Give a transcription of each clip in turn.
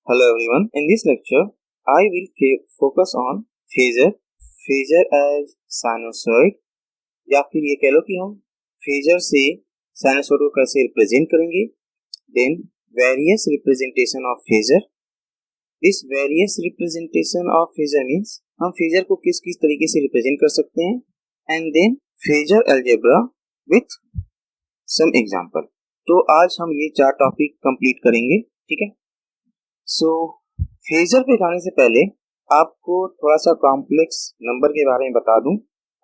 Hello everyone. In this lecture, I will focus on phasor. Phasor as sinusoid या फिर ये कह लो कि हम phasor से sinusoid को कैसे रिप्रेजेंट करेंगे. Then various representation of phasor. This various representation of phasor means हम phasor को किस किस तरीके से रिप्रेजेंट कर सकते हैं. And then phasor algebra with some example. तो आज हम ये 4 टॉपिक कंप्लीट करेंगे. ठीक है. फेजर पे जाने से पहले आपको थोड़ा सा कॉम्प्लेक्स नंबर के बारे में बता दूं.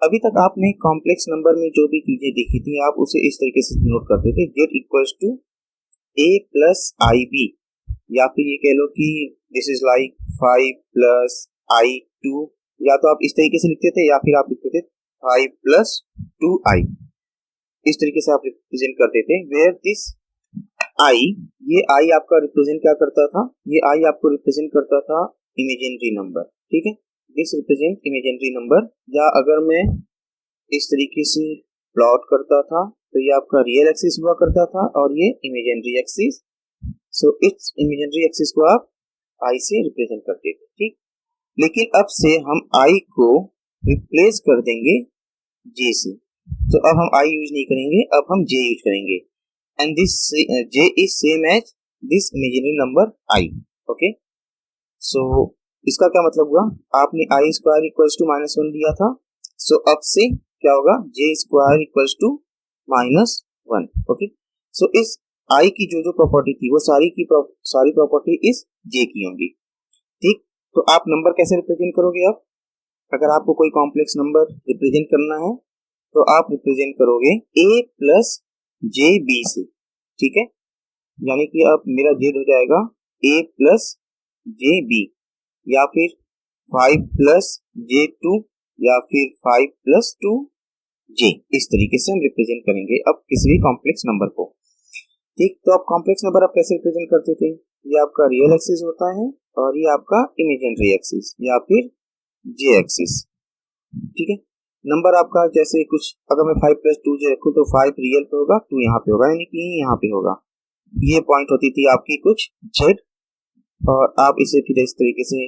अभी तक आपने कॉम्प्लेक्स नंबर में जो भी चीजें देखी थी आप उसे इस तरीके से नोट करते थे, z equals to a plus i b, या फिर ये कह लो कि this is like 5 plus i two, या तो आप इस तरीके से लिखते थे या फिर आप लिखते थे 5 प्लस 2i. इस तरीके से आप रिप्रेजेंट करते थे. वेयर दिस आई, ये आई आपका रिप्रेजेंट क्या करता था, ये आई आपको रिप्रेजेंट करता था इमेजिनरी नंबर. ठीक है, दिस रिप्रेजेंट इमेजिनरी नंबर. या अगर मैं इस तरीके से प्लॉट करता था तो ये आपका रियल एक्सिस हुआ करता था और ये इमेजिनरी एक्सिस. सो इस इमेजिनरी एक्सिस को आप आई से रिप्रेजेंट करते थे. ठीक, लेकिन अब से हम आई को रिप्लेस कर देंगे जे से. तो अब हम आई यूज नहीं करेंगे, अब हम जे यूज करेंगे. And this j is same as this imaginary number I. Okay, so इसका क्या मतलब हुआ, आपने i स्क्वायर इक्वल्स टू -1 दिया था. सो अब से क्या होगा, j square equals to -1. Okay, so इस i की जो जो प्रॉपर्टी थी वो सारी प्रॉपर्टी इस j की होंगी. ठीक, तो आप नंबर कैसे रिप्रेजेंट करोगे. अब अगर आपको कोई कॉम्प्लेक्स नंबर रिप्रेजेंट करना है तो आप रिप्रेजेंट करोगे a प्लस जे बी से. ठीक है, यानी कि अब मेरा जेड हो जाएगा a प्लस जे बी, या फिर 5 प्लस जे टू, या फिर 5 प्लस 2 जे. इस तरीके से हम रिप्रेजेंट करेंगे अब किसी भी कॉम्प्लेक्स नंबर को. ठीक, तो आप कॉम्प्लेक्स नंबर आप कैसे रिप्रेजेंट करते थे, ये आपका रियल एक्सिस होता है और ये आपका इमेजिनरी एक्सिस या फिर जे एक्सिस. ठीक है, नंबर आपका जैसे कुछ, अगर मैं 5 प्लस 2 जे रखूँ तो 5 रियल पे होगा, 2 यहाँ पे होगा, यानी कि यहाँ पे होगा. ये पॉइंट होती थी आपकी कुछ जेड, और आप इसे फिर इस तरीके से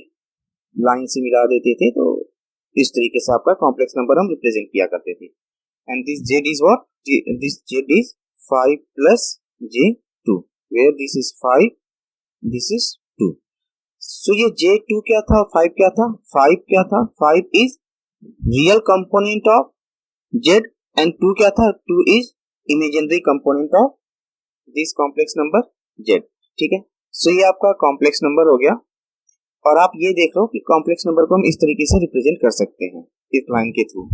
लाइन से मिला देते थे. तो इस तरीके से आपका कॉम्प्लेक्स नंबर हम रिप्रेजेंट किया करते थे. And this z is what, this z is 5 plus j two, where this is 5, this is 2. So ये जे टू क्या था, 5 क्या था, 5 क्या था, 5 is real component of z, and 2 क्या था, 2 is imaginary component of this complex number z. ठीक है, सो ये आपका कॉम्प्लेक्स नंबर हो गया. और आप ये देख लो कि कॉम्प्लेक्स नंबर को हम इस तरीके से रिप्रेजेंट कर सकते हैं इस लाइन के थ्रू.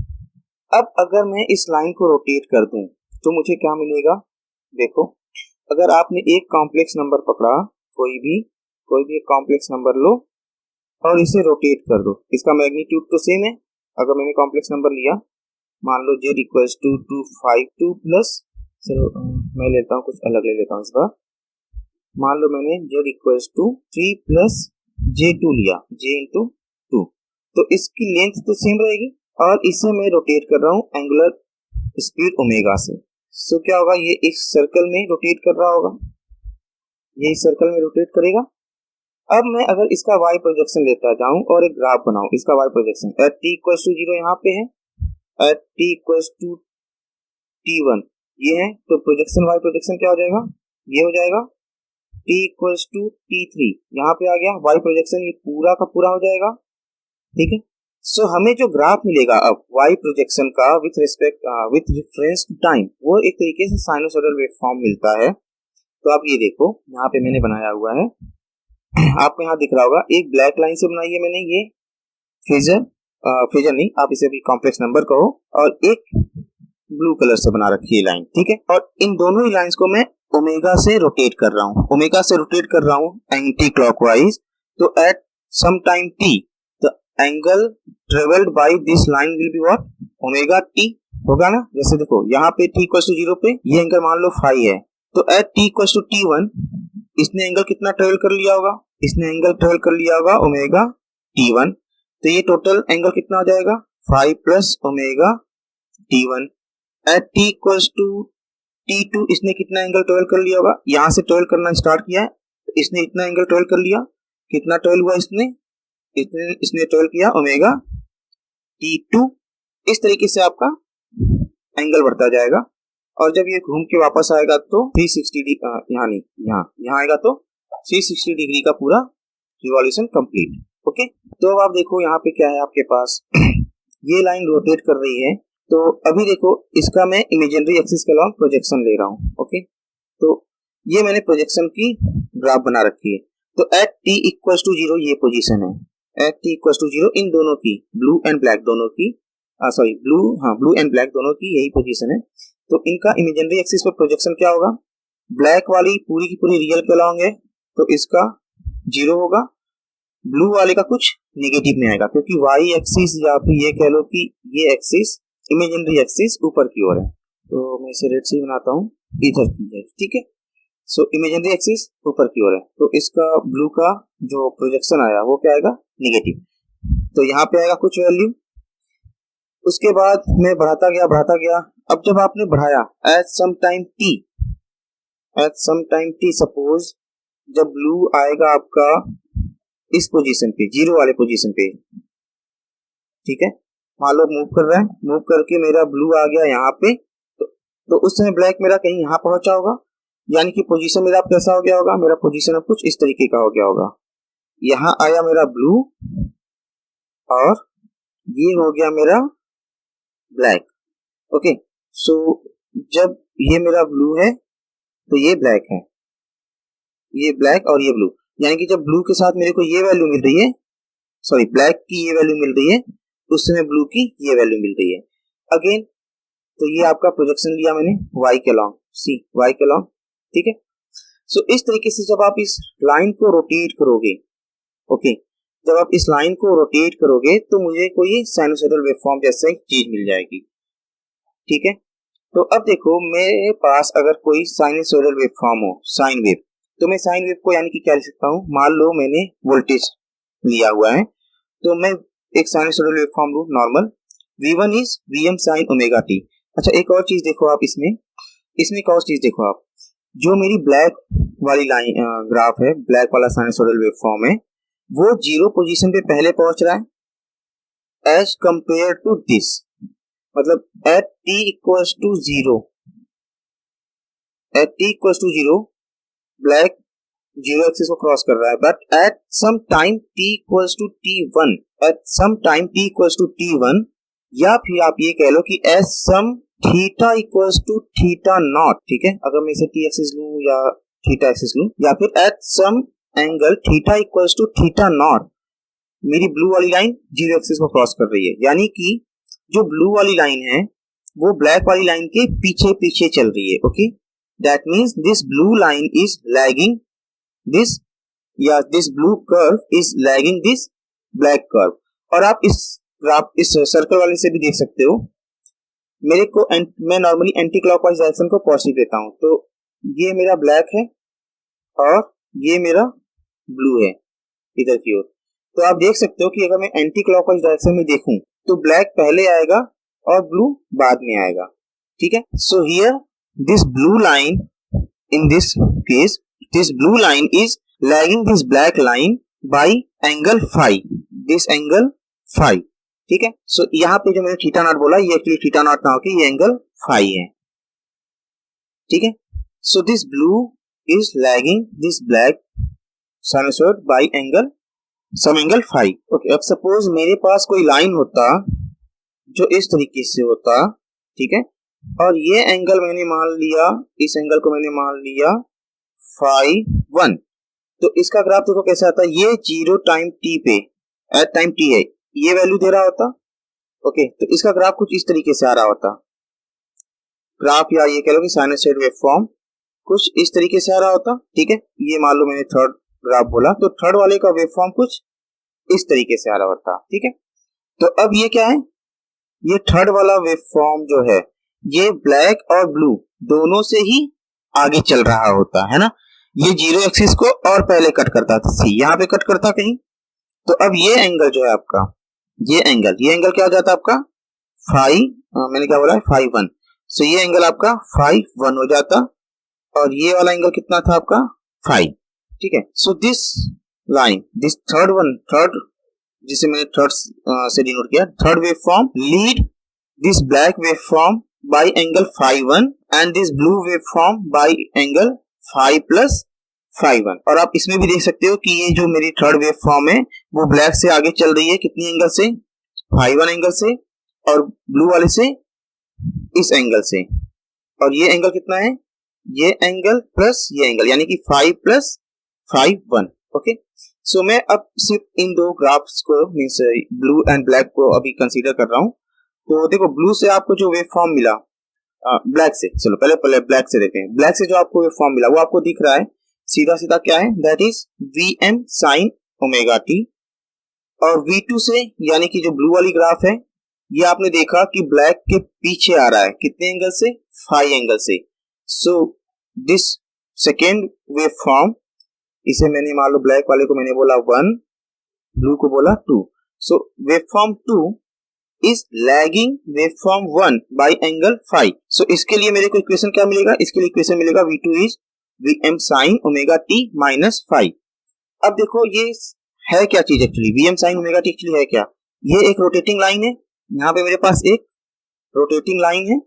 अब अगर मैं इस लाइन को रोटेट कर दूं तो मुझे क्या मिलेगा. देखो, अगर आपने एक कॉम्प्लेक्स नंबर पकड़ा, कोई भी एक कॉम्प्लेक्स नंबर लो और इसे रोटेट कर दो, इसका मैग्नीट्यूड तो सेम है. अगर मैंने कॉम्प्लेक्स नंबर लिया, मान लो z इक्वल्स टू 252 प्लस, चलो मैं लेता हूँ कुछ अलग ले लेता हूँ इस बार. मान लो मैंने z equals to 3 plus j2 लिया, j इंटू 2, तो इसकी लेंथ तो सेम रहेगी और इसे मैं रोटेट कर रहा हूँ एंगुलर स्पीड ओमेगा से. सो क्या होगा, ये इस सर्कल में रोटेट कर रहा होगा, ये इस सर्कल में रोटेट करेगा. अब मैं अगर इसका y प्रोजेक्शन लेता जाऊं और एक ग्राफ बनाऊं, इसका y projection at t equals to 0 यहाँ पे है, eight t equals to t1 ये है, तो प्रोजेक्शन y प्रोजेक्शन क्या हो जाएगा, ये हो जाएगा t इक्वल्स टू t3, यहाँ पे आ गया y प्रोजेक्शन, ये पूरा का पूरा हो जाएगा. ठीक है, सो हमें जो ग्राफ मिलेगा अब y प्रोजेक्शन का विथ रेफरेंस टू टाइम, वो एक तरीके से साइनोसॉइडल वेवफॉर्म मिलता है. तो आप ये देखो, यहाँ पे मैंने बनाया हुआ है, आपको यहाँ दिख रहा होगा, एक ब्लैक लाइन से बनाई है मैंने ये फेजर नहीं, आप इसे भी कॉम्प्लेक्स नंबर कहो, और एक ब्लू कलर से बना रखी है लाइन. ठीक है, और इन दोनों ही लाइंस को मैं ओमेगा से रोटेट कर रहा हूँ, एंटी क्लॉकवाइज. तो at some time t the angle travelled by this line will be what, omega t होगा ना. जैसे देखो यहाँ पे t इक्वल्स टू 0 पे ये एंगल मान लो फाई है, तो eight t equals to t1 इसने एंगल कितना ट्रेवल कर लिया होगा, इसने एंगल ट्रेवल कर लिया होगा ओमेगा t1. तो ये टोटल एंगल कितना हो जाएगा, 5 plus omega t1. At t equals to t2 इसने कितना एंगल ट्रेवल कर लिया होगा, यहाँ से ट्रेवल करना स्टार्ट किया है, इसने इतना एंगल ट्रेवल कर लिया. कितना ट्वेल्व हुआ इसने 12 किया ओमेगा T2। इस तरीके से आपका एंगल बढ़ता जाएगा और जब ये घूम के वापस आएगा तो 360 यहाँ नहीं यहाँ आएगा तो 360 डिग्री का पूरा रिवॉल्यूशन कंप्लीट। ओके, तो अब आप देखो यहाँ पे क्या है आपके पास ये लाइन रोटेट कर रही है। तो अभी देखो इसका मैं इमेजिनरी एक्सिस के अलॉन्ग प्रोजेक्शन ले रहा हूँ। ओके, तो ये मैंने प्रोजेक्शन की ग्राफ बना रखी है। तो एट t इक्वल टू 0 ये पोजीशन है, एट t इक्वल टू 0 इन दोनों की, ब्लू एंड ब्लैक दोनों की, ब्लू एंड ब्लैक दोनों की यही पोजीशन है। तो इनका इमेजिनरी एक्सिस पर प्रोजेक्शन क्या होगा, ब्लैक वाली पूरी की पूरी रियल के अलॉन्ग है तो इसका 0 होगा, ब्लू वाले का कुछ नेगेटिव में आएगा क्योंकि वाई एक्सिस या फिर ये कह लो कि ये एक्सिस इमेजिनरी एक्सिस ऊपर की ओर है। तो मैं इसे रेड से बनाता हूँ, इधर की है, ठीक है। सो इमेजिनरी एक्सिस ऊपर की ओर है तो इसका ब्लू का जो प्रोजेक्शन आया वो क्या आएगा, नेगेटिव। तो यहाँ पे आएगा कुछ वैल्यू, उसके बाद मैं बढ़ाता गया। अब जब आपने बढ़ाया at some time t suppose जब ब्लू आएगा आपका इस पोजीशन पे, 0 वाले पोजीशन पे, ठीक है, मान लो मूव कर रहा है, मूव करके मेरा ब्लू आ गया यहाँ पे, तो उस समय ब्लैक मेरा कहीं यहाँ पहुंचा होगा, यानी कि पोजीशन मेरा कैसा हो गया होगा, मेरा पोजीशन अब कुछ इस तरीके का हो गया होगा। यहाँ आया मेरा ब्लू और ये हो गया मेरा ब्लैक। ओके, सो जब ये मेरा ब्लू है तो ये ब्लैक है, ये ब्लैक और ये ब्लू, यानी कि जब ब्लू के साथ मेरे को ये वैल्यू मिल रही है, सॉरी ब्लैक की ये वैल्यू मिल रही है, उस समय ब्लू की ये वैल्यू मिल रही है अगेन। तो ये आपका प्रोजेक्शन लिया मैंने y के लॉन्ग, y के लॉन्ग, ठीक है। सो इस तरीके से जब आप इस लाइन को रोटेट करोगे, ओके, जब आप इस लाइन को रोटेट करोगे तो मुझे कोई साइनसोइडल वेवफॉर्म जैसा एक चीज मिल जाएगी, ठीक है। तो अब देखो मेरे पास अगर कोई साइनसोइडल वेवफॉर्म हो, साइन वेव, तो मैं साइन वेव को यानी कि क्या लिख सकता हूँ, मान लो मैंने वोल्टेज लिया हुआ है तो मैं एक साइनसोइडल वेवफॉर्म लूं normal, v1 is vm sin omega t। अच्छा एक और चीज देखो आप इसमें एक और चीज देखो आप, जो मेरी ब्लैक वाली लाइन ग्राफ है, ब्लैक वाला साइनसोइडल वेवफॉर्म है, वो 0 पोजीशन पे पहले पहुंच रहा है एज कंपेयर टू दिस, मतलब at t equals to 0, at t equals to 0 black 0 axis को क्रॉस कर रहा है, but at some time t equals to t1, at some time t equals to t1, या फिर आप ये कह लो कि at some theta equals to theta not, ठीक है, अगर मैं इसे t एक्सिस लूं या थीटा एक्सिस लूं, या फिर at some angle theta equals to theta nought, मेरी ब्लू वाली लाइन 0 एक्सिस को क्रॉस कर रही है, यानी कि जो ब्लू वाली लाइन है वो ब्लैक वाली लाइन के पीछे पीछे चल रही है। Okay, that means this blue line is lagging this, या this blue curve is lagging this black curve. और आप इस सर्कल वाले से भी देख सकते हो, मैं नॉर्मली एंटी क्लॉकवाइज डायरेक्शन को पॉजिटिव लेता हूं, तो ये मेरा ब्लैक है और ये मेरा ब्लू है इधर की ओर। तो आप देख सकते हो कि अगर मैं एंटी क्लॉकवाइज डायरेक्शन में देखूं तो ब्लैक पहले आएगा और ब्लू बाद में आएगा, ठीक है। So here this blue line, in this case this blue line is lagging this black line by angle phi, this angle phi, ठीक है। सो यहाँ पे जो मैंने थीटा नॉट बोला ये एक्चुअली थीटा नॉट ना होके ये एंगल फाई है, ठीक है। So this blue is lagging this black sinusoid by angle some angle phi. Okay, अब सपोज मेरे पास कोई लाइन होता जो इस तरीके से होता, ठीक है, और ये एंगल मैंने मान लिया, इस एंगल को मैंने मान लिया फाई 1, तो इसका ग्राफ देखो कैसा आता है, ये 0 टाइम t पे एट टाइम t है, ये वैल्यू दे रहा होता। ओके, तो इसका ग्राफ कुछ इस तरीके से आ रहा होता ग्राफ, या ये कह लो कि साइनसॉइड वेवफॉर्म कुछ इस तरीके से आ रहा होता, ठीक है। ये मान लो मैंने थर्ड ग्राफ बोला, तो थर्ड वाले का वेवफॉर्म कुछ इस तरीके से आ रहा होता, ठीक है। तो अब ये क्या है, ये थर्ड वाला वेवफॉर्म जो है ये ब्लैक और ब्लू दोनों से ही आगे चल रहा होता है ना, ये 0 एक्सिस को और पहले कट करता था, सी यहाँ पे कट करता कहीं, तो अब ये एंगल जो है आपका, ये एंगल क्या हो जाता है आपका फाई, मैंने क्या बोला फाई 1, सो ये एंगल आपका फाई 1 हो जाता, और ये वाला एंगल कितना था आपका फाई, ठीक है। So this line, this third जिसे मैंने थर्ड से डिनोट किया, third waveform lead this black waveform by angle phi 1 and this blue waveform by angle phi plus phi 1। और आप इसमें भी देख सकते हो कि ये जो मेरी थर्ड वेव फॉर्म है वो ब्लैक से आगे चल रही है, कितनी एंगल से, फाई 1 एंगल से, और ब्लू वाले से इस एंगल से, और ये एंगल कितना है, ये एंगल प्लस ये एंगल, यानी कि फाई प्लस फाई 1। ओके, सो मैं अब सिर्फ इन दो ग्राफ्स को मींस ब्लू एंड ब्लैक को अभी कंसीडर कर रहा हूं। तो देखो ब्लू से आपको जो वेव फॉर्म मिला, ब्लैक से, चलो पहले ब्लैक से देखें। ब्लैक से जो आपको वेव फॉर्म मिला वो आपको दिख रहा है सीधा सीधा क्या है, that is v m sine omega t. और V2 से यानी कि जो ब्लू वाली ग्राफ है, ये आपने देखा कि ब्लैक के पीछे आ रहा है, कितने एंगल से, फाई एंगल से। So this second wave form, इसे मैंने मान लो ब्लैक वाले को मैंने बोला 1, ब्लू को बोला 2। So wave form 2 is lagging wave form 1 by angle phi. So इसके लिए मेरे को इक्वेशन क्या मिलेगा, इसके लिए इक्वेशन मिलेगा V2 इज Vm sin omega t minus phi. अब देखो ये है क्या चीज actually, Vm sin omega t actually है क्या, ये एक रोटेटिंग लाइन है, यहाँ पे मेरे पास एक रोटेटिंग लाइन है,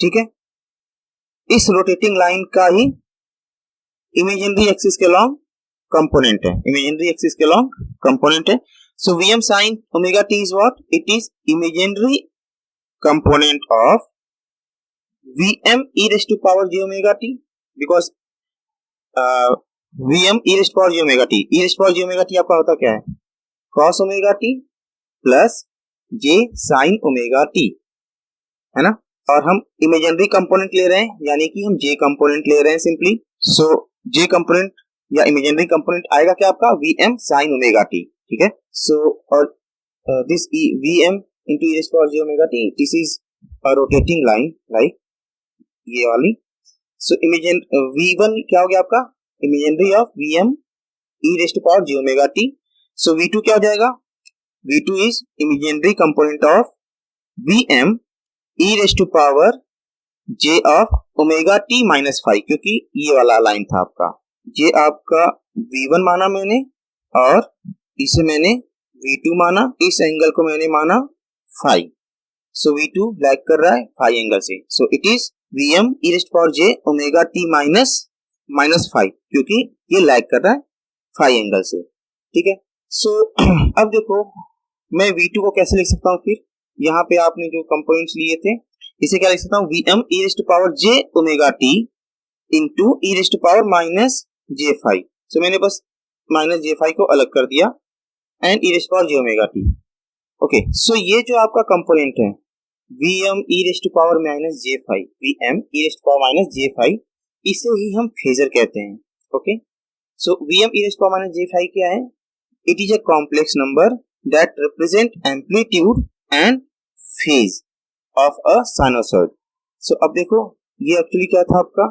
ठीक है। इस रोटेटिंग लाइन का ही इमेजिनरी एक्सिस के लॉन्ग कंपोनेंट है, इमेजिनरी एक्सिस के लॉन्ग कंपोनेंट है। सो Vm sin omega t is what, it is imaginary component of Vm e raised to power j omega t, because Vm e raised to power j omega t, e raised to power j omega t आपका होता क्या है, cos omega t plus j sin omega t, है ना। और हम imaginary component ले रहे हैं, यानी कि हम j कंपोनेंट ले रहे हैं सिंपली। सो j कंपोनेंट या इमेजिनरी कंपोनेंट आएगा क्या आपका, Vm sin ओमेगा t, ठीक है। सो और this Vm into e raised to power j omega t, this is a rotating line like ये वाली। सो इमेजिन V1 क्या हो गया आपका, imaginary of Vm e raised to power j omega t। So V2 क्या हो जाएगा, V2 is imaginary component of Vm e raised to power j of omega t minus phi, क्योंकि ये वाला लाइन था आपका, ये आपका V1 माना मैंने और इसे मैंने V2 माना, इस एंगल को मैंने माना फाई। सो V2 लैग कर रहा है फाई एंगल से, so it is Vm e raised to power j omega t minus phi, क्योंकि ये लैग कर रहा है फाई एंगल से, ठीक है। सो अब देखो मैं V2 को कैसे लिख सकता हूँ, फिर यहाँ पे आपने जो कंपोनेंट्स लिए थे इसे क्या लिख सकता हूँ, Vm e raised to power j omega t into e raised to power minus j phi. So मैंने बस माइनस j फाई को अलग कर दिया and e raised to power j omega t। Okay, so ये जो आपका कंपोनेंट है Vm e raised to power minus j phi, Vm e raised to power minus j phi, इसे ही हम फेजर कहते हैं। Okay, so Vm e raised to power minus j phi क्या है, it is a complex number that represent amplitude and phase of a sinusoid. So अब देखो ये एक्चुअली क्या था आपका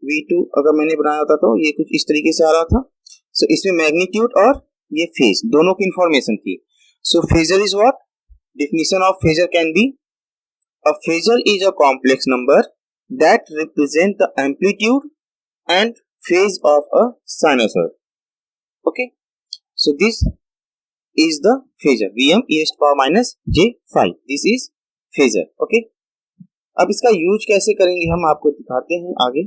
V2, अगर मैंने बनाया होता तो ये कुछ इस तरीके से आ रहा था। सो इसमें मैग्नीट्यूड और ये फेज दोनों की इंफॉर्मेशन थी। So phasor is what, definition of phasor can be, a phasor is a complex number that represent the amplitude and phase of a sinusoid. Okay, so this is the phasor, Vm e raised to power minus j phi, this is phasor. Okay, अब इसका use कैसे करेंगे हम आपको दिखाते हैं आगे।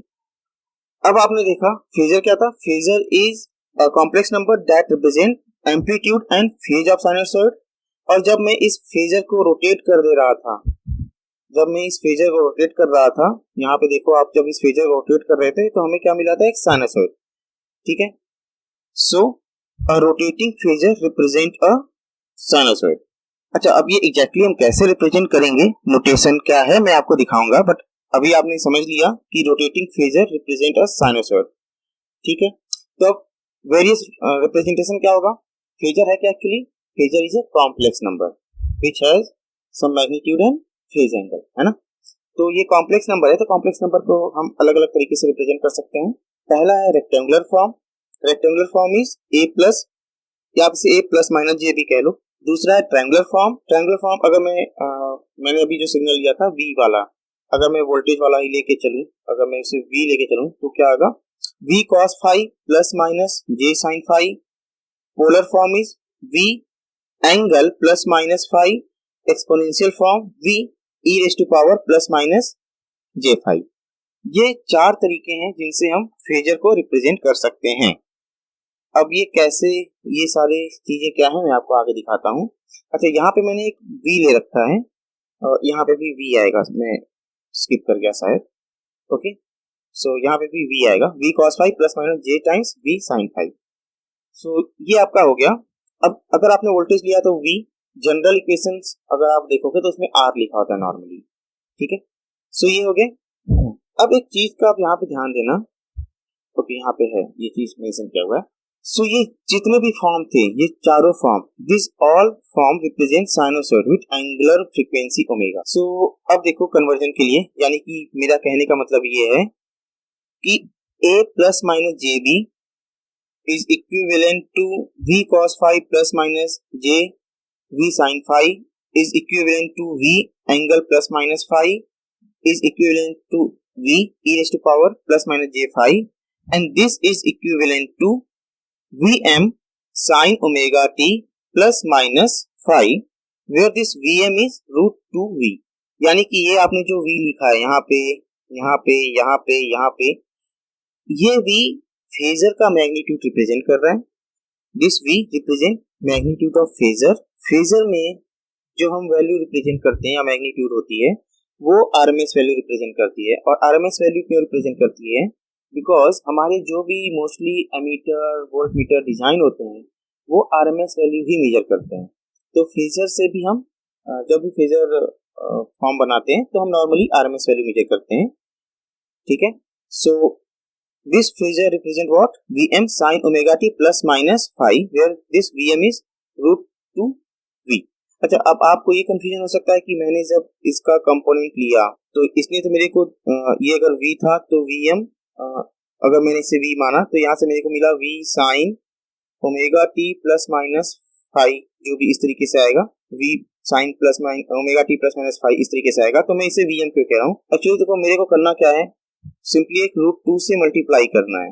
अब आपने देखा फेजर क्या था, phasor is a complex number that represent amplitude and phase of sinusoid. और जब मैं इस फेजर को रोटेट कर दे रहा था, जब मैं इस फेजर को रोटेट कर रहा था, यहाँ पे देखो आप जब इस फेजर को रोटेट कर रहे थे तो हमें क्या मिला था, एक साइनसॉइड, ठीक है। So a rotating phasor represent a sinusoid. अच्छा, अब ये एग्जैक्टली हम कैसे रिप्रेजेंट करेंगे, नोटेशन क्या है मैं आपको दिखाऊंगा, बट अभी आपने समझ लिया कि rotating phasor represent a sinusoid, ठीक है। तो अब वेरियस रिप्रेजेंटेशन क्या होगा, फेजर है क्या एक्चुअली, phasor is a complex number which has some magnitude and phase angle, है ना। तो ये कॉम्प्लेक्स नंबर है, तो कॉम्प्लेक्स नंबर को हम अलग अलग तरीके से रिप्रेजेंट कर सकते हैं। पहला है rectangular form, rectangular form is a plus, या आप इसे a प्लस माइनस j भी कह लो। दूसरा है ट्रायंगुलर फॉर्म, ट्रायंगुलर फॉर्म अगर मैंने अभी जो सिग्नल लिया था V वाला, अगर मैं वोल्टेज वाला ही लेके चलूं, अगर मैं इसे V लेके चलूं तो क्या आएगा, v cos phi plus minus j sin phi. Polar form is v angle plus minus phi. Exponential form v e raised to power plus minus j phi. ये चार तरीके हैं जिनसे हम फेजर को रिप्रेजेंट कर सकते हैं। अब ये कैसे, ये सारे चीजें क्या है मैं आपको आगे दिखाता हूँ। अच्छा, यहाँ पे मैंने एक v ले रखा है और यहाँ पे भी v आएगा, मैं स्किप कर गया शायद। ओके, सो यहाँ पे भी v आएगा, v cos phi plus minus j times v sin phi। सो ये आपका हो गया। अब अगर आपने वोल्टेज लिया तो v, जनरल इक्वेशंस अगर आप देखोगे तो उसमें r लिखा होता है नॉर्मली, ठीक है। सो ये हो गए। अब एक चीज का आप यहाँ पे ध्यान देना, ओके यहाँ पे है ये चीज मेंशन किया हुआ है। सो ये जितने भी फॉर्म थे, ये चारों form, this all form represent sinusoid with angular frequency omega. So अब देखो कन्वर्जन के लिए, यानी कि मेरा कहने का मतलब ये है कि a plus minus j b is equivalent to v cos phi plus minus j v sin phi is equivalent to v angle plus minus phi is equivalent to v e raised to power plus minus j phi, and this is equivalent to vm sin omega t plus minus phi, where this vm is root 2v। यानी कि ये आपने जो v लिखा है यहाँ पे, यहाँ पे, यहाँ पे, यहाँ पे, ये v फेजर का मैग्नीट्यूड रिप्रेजेंट कर रहा है। This v represent magnitude of phasor. Phasor में जो हम वैल्यू रिप्रेजेंट करते हैं या मैग्नीट्यूड होती है वो आरएमएस वैल्यू रिप्रेजेंट करती है। और आरएमएस वैल्यू क्यों रिप्रेजेंट करती है? बिकॉज हमारे जो भी मोस्टली एमीटर वोल्टमीटर डिजाइन होते हैं वो आरएमएस वैल्यू ही मेजर करते हैं। तो फेजर से भी हम जब भी फेजर फॉर्म बनाते हैं तो हम नॉर्मली आरएमएस वैल्यू मेजर करते हैं, ठीक है। So this phasor represent what? V m sine omega t plus minus phi, where this v m is root 2v। अच्छा, अब आपको ये कंफ्यूजन हो सकता है कि मैंने जब इसका कंपोनेंट लिया तो इसने तो मेरे को ये अगर v था तो vm, अगर मैंने इसे v माना तो यहाँ से मेरे को मिला v sine omega t plus minus phi, जो भी इस तरीके से आएगा, v sine plus omega t plus minus phi इस तरीके से आएगा। तो मैं इसे vm क्यों कह रहा हूँ? एक्चुअली देखो मेरे को करना क्या है, सिंपली एक रूट 2 से मल्टीप्लाई करना है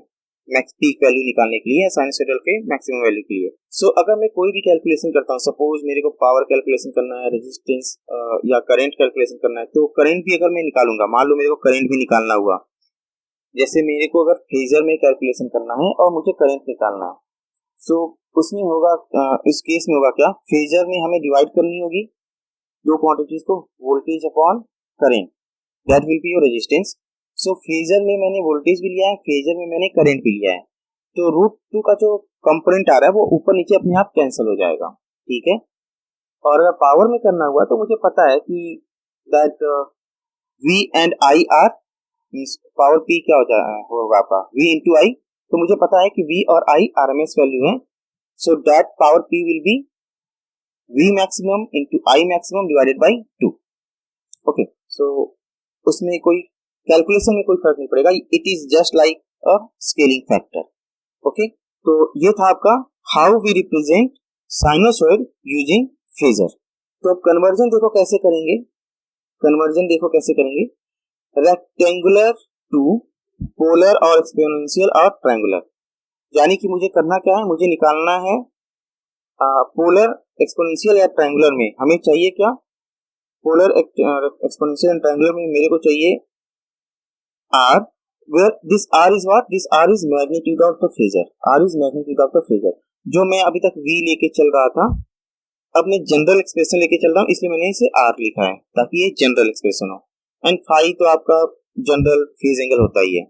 मैक्स पीक वैल्यू निकालने के लिए, साइनसॉइडल के मैक्सिमम वैल्यू के लिए। सो अगर मैं कोई भी कैलकुलेशन करता हूँ, सपोज मेरे को पावर कैलकुलेशन करना है, रेजिस्टेंस या करंट कैलकुलेशन करना है, तो करंट भी अगर मैं निकालूंगा, मान लो मेरे को करंट भी निकालना हुआ, जैसे मेरे को अगर फेजर में कैलकुलेशन करना है और मुझे करंट निकालना है, सो उसमें होगा, इस केस में होगा क्या, फेजर में हमें डिवाइड करनी होगी दो क्वांटिटीज को, voltage upon current, that will be your resistance. So phasor में मैंने वोल्टेज भी लिया है, फेजर में मैंने करंट भी लिया है, तो रूट 2 का जो कंपोनेंट आ रहा है वो ऊपर नीचे अपने आप कैंसिल हो जाएगा, ठीक है। और अगर पावर में करना हुआ तो मुझे पता है कि that v and i are means power p क्या होगा आपका v इंटू आई, तो मुझे पता है कि v और i आरएमएस वैल्यू है। So that power p will be v maximum into i maximum divided by 2। Okay, so उसमें कोई कैलकुलेशन में कोई फर्क नहीं पड़ेगा, it is just like a scaling factor. Okay, तो ये था आपका how we represent sinusoid using phasor. तो अब कन्वर्जन देखो कैसे करेंगे, कन्वर्जन देखो कैसे करेंगे, रेक्टेंगुलर टू पोलर और एक्सपोनेंशियल और ट्रायंगुलर। यानी कि मुझे करना क्या है, मुझे निकालना है पोलर एक्सपोनेंशियल या ट्रायंगुलर में हमें चाहिए क्या, पोलर एक्सपोनेंशियल एंड ट्रायंगुलर में मेरे को चाहिए r, where this r is what? This r is magnitude of the phasor, r is magnitude of the phasor। जो मैं अभी तक v लेके चल रहा था, अब मैं जनरल एक्सप्रेशन लेके चल रहा हूँ, इसलिए मैंने इसे r लिखा है ताकि ये जनरल एक्सप्रेशन हो। एंड फाई तो आपका जनरल फेज एंगल होता ही है,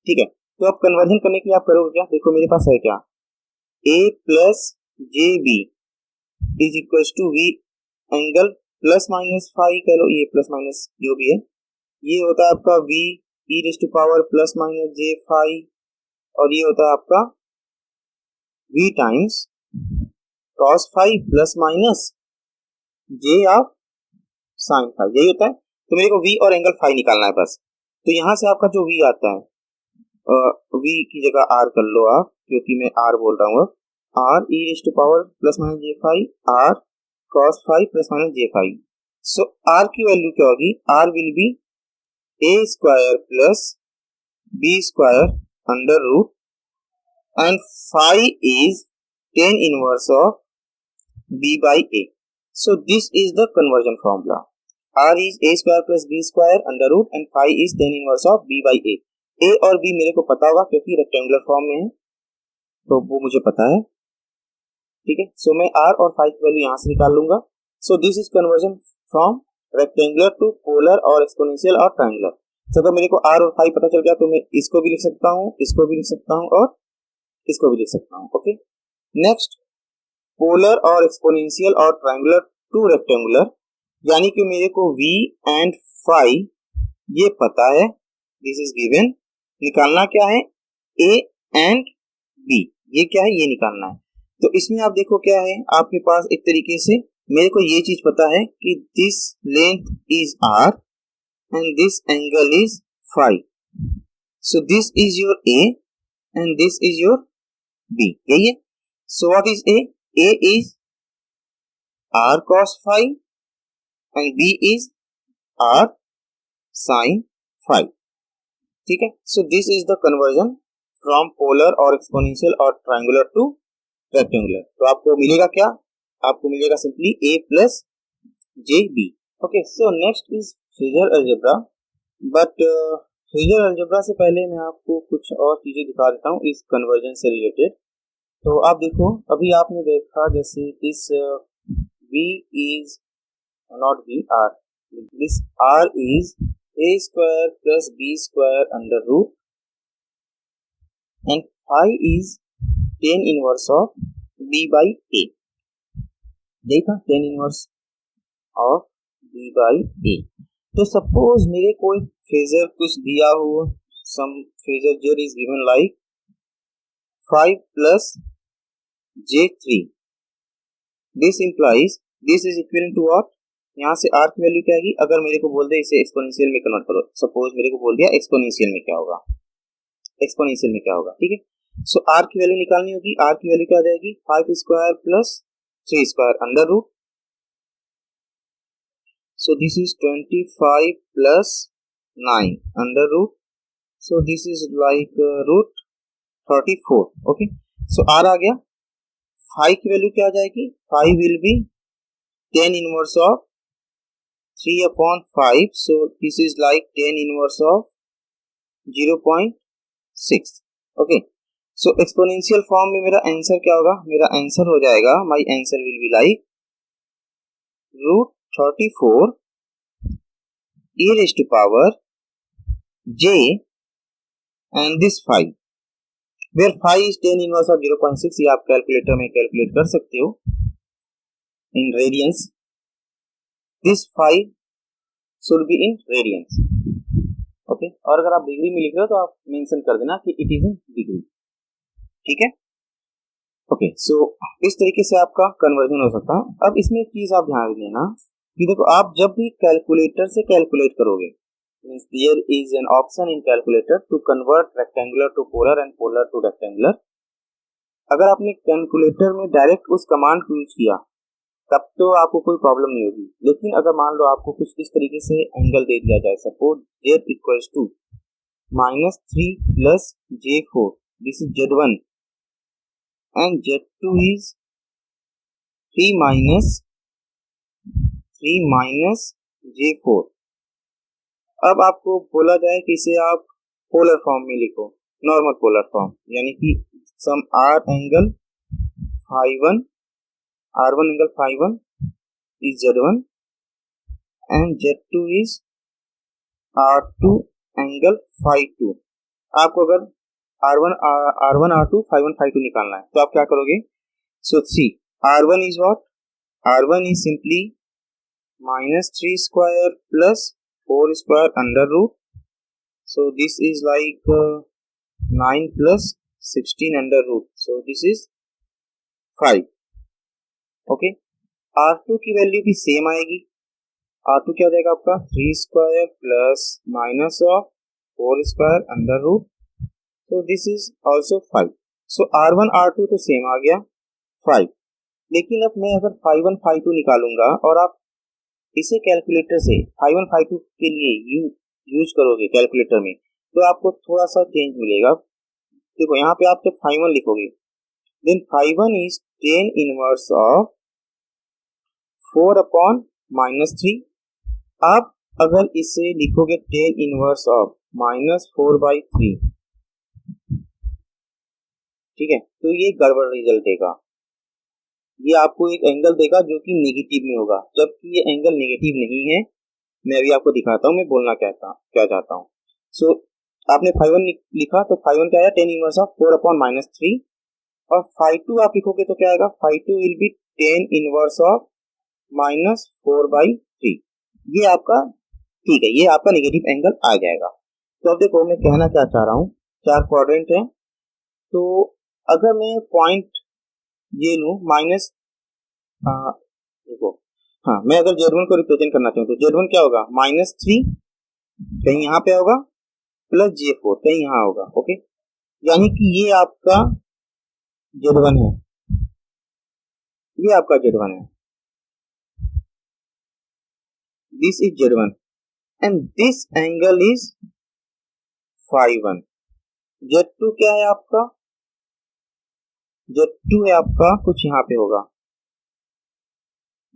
ठीक है। तो अब कन्वर्जन करने के लिए आप करोगे क्या, देखो मेरे पास है क्या, a plus j b is equal to v angle plus minus phi, कह लो ये प्लस माइनस जो भी है, ये होता है आपका v e raise to power plus minus j phi, और ये होता है आपका v times cos phi plus minus j of sin phi, यही होता है। तो मेरे को v और एंगल फाई निकालना है बस। तो यहाँ से आपका जो v आता है, v की जगह r कर लो आप, क्योंकि मैं r बोल रहा हूँ, r e raise to power plus minus j phi r cos phi plus minus j phi. So r की वैल्यू क्या होगी, r will be a square plus b square under root and phi is tan inverse of b by a. So this is the conversion formula. R is a square plus b square under root and phi is tan inverse of b by a. A और b मेरे को पता होगा क्योंकि rectangular form में है, तो वो मुझे पता है, ठीक है। सो मैं r और phi की वैल्यू यहाँ से निकाल लूंगा। So this is conversion from rectangular to polar और एक्सपोनेंशियल और ट्रायंगुलर। तो अगर मेरे को r और phi पता चल गया तो मैं इसको भी लिख सकता हूँ, इसको भी लिख सकता हूँ और इसको भी लिख सकता हूँ। ओके, नेक्स्ट पोलर और एक्सपोनेंशियल और ट्रायंगुलर टू रेक्टेंगुलर, यानी कि मेरे को v एंड phi ये पता है, दिस इज गिवन। निकालना क्या है, a एंड b, ये क्या है, ये निकालना है। तो इसमें आप देखो क्या है, आपके पास एक तरीके से मेरे को ये चीज पता है कि this length is r and this angle is phi। So this is your a and this is your b, यही है। So what is a? a is r cos phi and b is r sin phi, ठीक है। So this is the conversion from polar और exponential और triangular to rectangular. तो आपको मिलेगा क्या, आपको मिलेगा सिंपली a प्लस जे बी। Okay, so next is phasor algebra, but phasor algebra से पहले मैं आपको कुछ और चीजें दिखा देता हूँ इस कन्वर्जन से रिलेटेड। तो आप देखो, अभी आपने देखा जैसे this v is not v, r, this r is a square plus b square under root and phi is tan inverse of b by a। देखा, tan inverse of b by a। तो suppose मेरे को एक phasor कुछ दिया हो, some phasor z is given like 5 plus j3, this implies this is equivalent to what, यहाँ से r की वैल्यू क्या आएगी, अगर मेरे को बोल दे इसे एक्सपोनेंशियल में कन्वर्ट करो, सपोज मेरे को बोल दिया एक्सपोनेंशियल में क्या होगा, एक्सपोनेंशियल में क्या होगा, ठीक है। सो r की वैल्यू निकालनी होगी, r की वैल्यू क्या आ जाएगी, 5 square plus 3 square under root, so this is 25 plus 9 under root, so this is like root 34। Okay, so r आ गया, phi की वैल्यू क्या आ जाएगी, phi will be tan inverse of 3/5, so this is like tan inverse of 0.6। Okay, so exponential form में मेरा answer क्या होगा, मेरा आंसर हो जाएगा, my answer will be like root 34 e raised to power j and this phi, where phi is tan inverse of 0.6। ये आप calculator में कैलकुलेट कर सकते हो इन radiance, this phi should be in radians। Okay, और अगर आप डिग्री में लिख रहे हो तो आप मेंशन कर देना कि इट इज इन डिग्री, ठीक है। ओके, सो इस तरीके से आपका कन्वर्जन हो सकता है। अब इसमें एक चीज आप ध्यान देना कि देखो, आप जब भी कैलकुलेटर से कैलकुलेट करोगे, means there is an option in calculator to convert rectangular to polar and polar to rectangular. अगर आपने कैलकुलेटर में डायरेक्ट उस कमांड को यूज किया तब तो आपको कोई प्रॉब्लम नहीं होगी, लेकिन अगर मान लो आपको कुछ इस तरीके से एंगल दे दिया जाए, suppose z equals to -3 plus j4, this is z1 and z2 is 3 minus j4। अब आपको बोला जाए कि इसे आप पोलर फॉर्म में लिखो, नॉर्मल पोलर फॉर्म, यानी कि सम r angle phi1, r1 angle phi1 is z1 and z2 is r2 angle phi2। आपको अगर r1 r2 phi1 phi2 निकालना है तो आप क्या करोगे, सो सी r1 is what, r1 is simply -3 square plus 4 square under root, so this is like 9 plus 16 under root, so this is 5। Okay, R2 की value भी सेम आएगी, R2 क्या हो जाएगा आपका 3 square plus minus of 4 square under root, so this is also 5। so R1 R2 तो same आ गया 5, लेकिन अब मैं अगर phi1 phi2 निकालूंगा और आप इसे कैलकुलेटर से phi1 phi2 के लिए यूज करोगे कैलकुलेटर में, तो आपको थोड़ा सा चेंज मिलेगा। देखो यहाँ पे आप जब फाइव वन लिखोगे then five one is tan inverse of 4/-3। आप अगर इसे लिखोगे टेन इनवर्स ऑफ -4/3, ठीक है, तो ये गड़बड़ रिजल्ट देगा। ये आपको एक एंगल देगा जो कि नेगेटिव में होगा, जबकि ये एंगल नेगेटिव नहीं है। मैं अभी आपको दिखाता हूँ मैं बोलना क्या चाहता हूँ। सो आपने फाइव वन लिखा तो फाइव वन क्या आया, टेन इनवर्स ऑफ 4/-3। और फाइव टू आप लिखोगे तो क्या आएगा, five two will be tan inverse of -4/3। ये आपका ठीक है, ये आपका नेगेटिव एंगल आ जाएगा। तो अब देखो मैं कहना क्या चाह रहा हूँ, चार क्वाड्रेंट है, तो अगर मैं पॉइंट ये लूँ माइनस, देखो हाँ, मैं अगर Z1 को रिप्रेजेंट करना चाहूँ तो Z1 क्या होगा, -3 कहीं यहाँ पे होगा, प्लस J4 कहीं यहाँ होगा। ओके, यानी कि ये आपका Z1 है, ये आपका Z1 है, this is Z1 and this angle is ∅1। Z2 क्या है आपका, Z2 है आपका कुछ यहाँ पे होगा,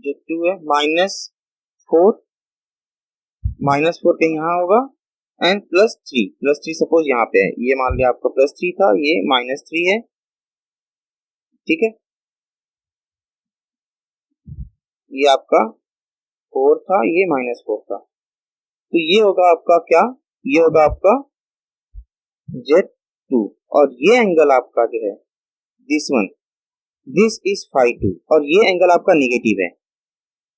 Z2 है -4 कहीं यहाँ होगा एंड +3 सपोज यहाँ पे है, ये मान लिया आपका +3 था, ये -3 है, ठीक है, ये आपका 4 था, ये -4 था, तो ये होगा आपका क्या, ये होगा आपका Z2। और ये एंगल आपका जो है दिस वन, दिस इज ∅2, और ये एंगल आपका नेगेटिव है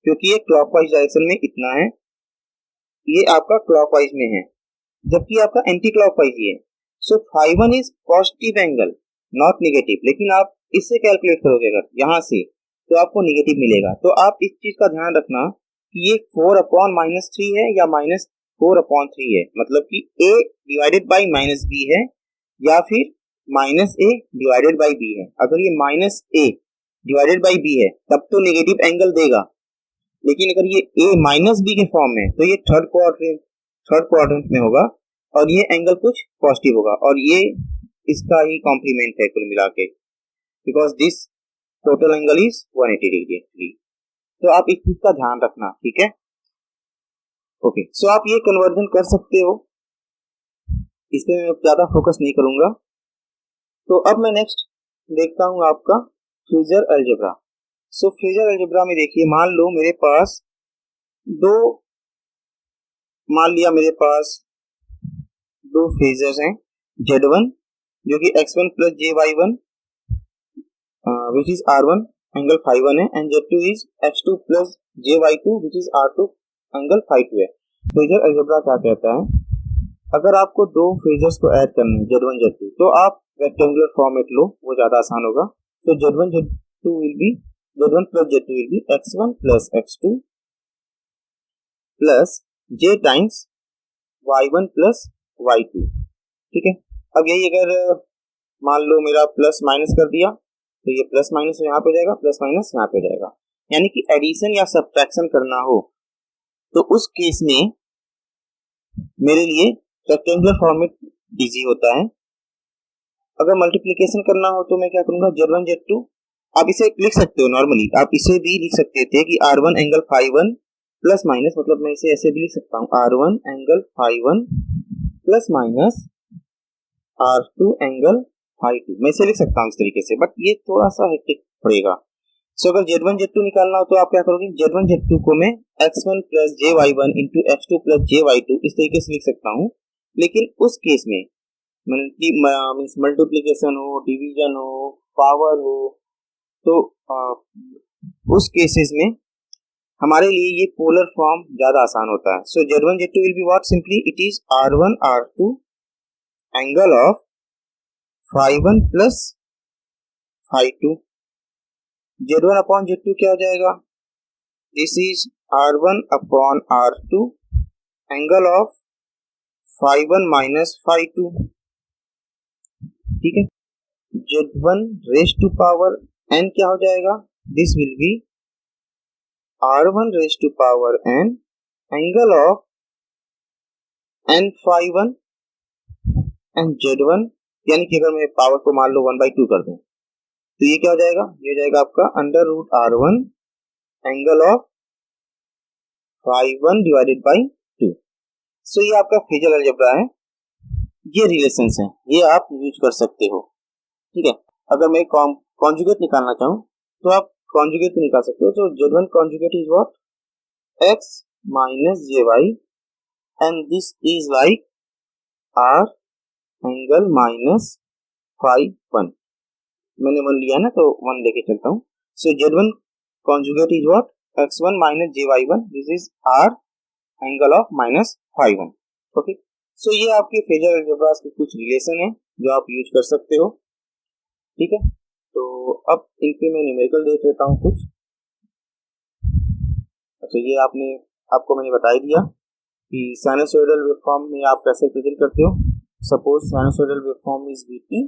क्योंकि ये क्लॉकवाइज डायरेक्शन में इतना है, ये आपका क्लॉकवाइज में है, जबकि आपका एंटी क्लॉकवाइज ही है। सो ∅1 is positive angle not negative, लेकिन आप इससे कैलकुलेट करोगे अगर यहाँ से तो आपको नेगेटिव मिलेगा। तो आप इस चीज का ध्यान रखना कि ये 4/-3 है या -4/3 है, मतलब कि a डिवाइडेड बाई -b है या फिर -a डिवाइडेड बाई b है। अगर ये -a डिवाइडेड बाई b है तब तो नेगेटिव एंगल देगा, लेकिन अगर ये a -b के फॉर्म में तो ये थर्ड क्वाड्रेंट में होगा और ये एंगल कुछ पॉजिटिव होगा, और ये इसका ही कॉम्प्लीमेंट है कुल मिला के, because this total angle is 180 degree actually. तो आप इस चीज का ध्यान रखना, ठीक है। ओके, सो आप ये कन्वर्जन कर सकते हो, इस पे मैं ज्यादा फोकस नहीं करूंगा। तो अब मैं नेक्स्ट देखता हूं आपका फ्रेजर अलजेब्रा। सो फ्रेजर अलजेब्रा में देखिए, मान लो मेरे पास मान लिया मेरे पास दो फेजर्स हैं, Z1 जो कि x1 plus jy1 which is R1 angle ∅1 है, and Z2 is x2 plus jy2 which is R2 angle ∅2 है। फेजर अलजेब्रा क्या कहता है, अगर आपको दो फेजर्स को ऐड करना है Z1 Z2 तो आप रेक्टेंगुलर फॉर्मेट लो, वो ज्यादा आसान होगा। तो Z1 plus Z2 will be x1 plus x2 plus j times y1 plus y2, ठीक है। अब यही अगर मान लो मेरा प्लस माइनस कर दिया तो ये प्लस माइनस यहाँ पे जाएगा, प्लस माइनस यहाँ पे जाएगा, यानी कि एडिशन या सब्ट्रैक्शन करना हो तो उस केस में मेरे लिए रेक्टेंगुलर फॉर्मेट इजी होता है। अगर मल्टीप्लिकेशन करना हो तो मैं क्या करूंगा, Z1 Z2, आप इसे लिख सकते हो नॉर्मली, आप इसे भी लिख सकते थे कि R1 एंगल ∅1 प्लस माइनस, मतलब मैं इसे ऐसे भी लिख सकता हूँ R1 angle ∅1 plus minus R2 angle ∅2, मैं इसे लिख सकता हूँ इस तरीके से, बट ये थोड़ा सा हेक्टिक पड़ेगा। सो अगर Z1 Z2 निकालना हो तो आप क्या करोगे, Z1 Z2 को मैं x1 plus jy1 into x2 plus jy2 इस तरीके से लिख सकता हूँ। लेकिन उस केस में मल्टीप्लीकेशन हो, डिवीजन हो, पावर हो, तो उस केसेस में हमारे लिए ये पोलर फॉर्म ज्यादा आसान होता है। सो Z1 Z2 will be what, simply it is R1 R2 angle of ∅1 plus ∅2। Z1 upon Z2 क्या हो जाएगा, this is R1 upon R2 angle of ∅1 minus ∅2, ठीक है। Z1 raise to power n क्या हो जाएगा, this will be R1 raise to power n angle of n ∅1 and Z1 यानी कि अगर मैं पावर को मान लो 1/2 कर दूं तो ये क्या हो जाएगा, ये हो जाएगा आपका √R1 angle of phi1 divided by 2। So ये आपका फेजर अलजेब्रा है, ये रिलेशंस हैं, ये आप यूज कर सकते हो। ठीक है, अगर मैं कॉन्जुगेट निकालना चाहूँ तो आप कॉन्जुगेट भी निकाल सकते हो। तो Z1 conjugate is what, x minus jy, and this is like R angle minus phi1। मैंने 1 लिया ना तो 1 लेके चलता हूँ। So Z1 conjugate is what, x1 minus jy1, this is R angle of minus phi1। Okay, so ये आपके phasor अलजेब्रास के कुछ रिलेशन है जो आप यूज कर सकते हो। ठीक है, तो अब इनके मैं न्यूमेरिकल देख लेता हूँ कुछ। अच्छा, ये आपको मैंने बता ही दिया कि साइनसोइडल वेवफॉर्म में आप कैसे प्रेजेंट करते हो। Suppose sinusoidal waveform is Vt,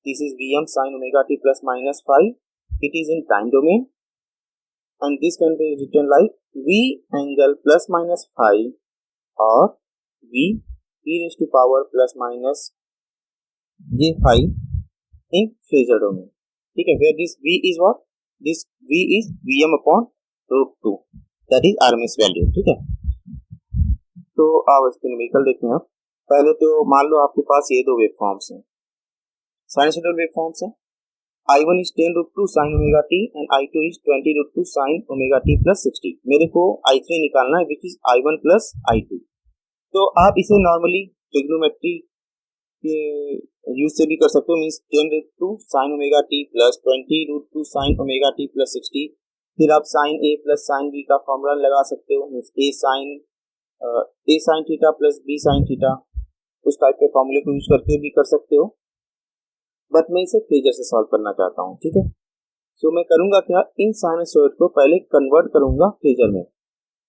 this is Vm sin omega t plus minus phi, it is in time domain and this can be written like V angle plus minus phi or V e raised to power plus minus j phi in phasor domain। ठीक है, where this V is what, this V is Vm upon √2, that is RMS value। ठीक है, तो आप इसके numerical देखते हैं। पहले तो मान लो आपके पास ये दो वेवफॉर्म्स हैं, साइनसोइडल वेवफॉर्म्स हैं। I1 is 10√2 sin omega t and I2 is 20√2 sin omega t plus 60। मेरे को I3 निकालना है which is I1 plus I2। तो आप इसे नॉर्मली ट्रिग्नोमेट्री के यूज से भी कर सकते हो, means 10√2 sin omega t plus 20√2 sin omega t plus 60। फिर आप sin A plus sin B का फॉर्मूला लगा सकते हो, means A sin theta plus B sin theta, उस टाइप के फॉर्मूले को यूज करके भी कर सकते हो। बट मैं इसे फेजर से सॉल्व करना चाहता हूँ। ठीक है, सो मैं करूंगा क्या, इन साइनसॉइड को पहले कन्वर्ट करूंगा फेजर में।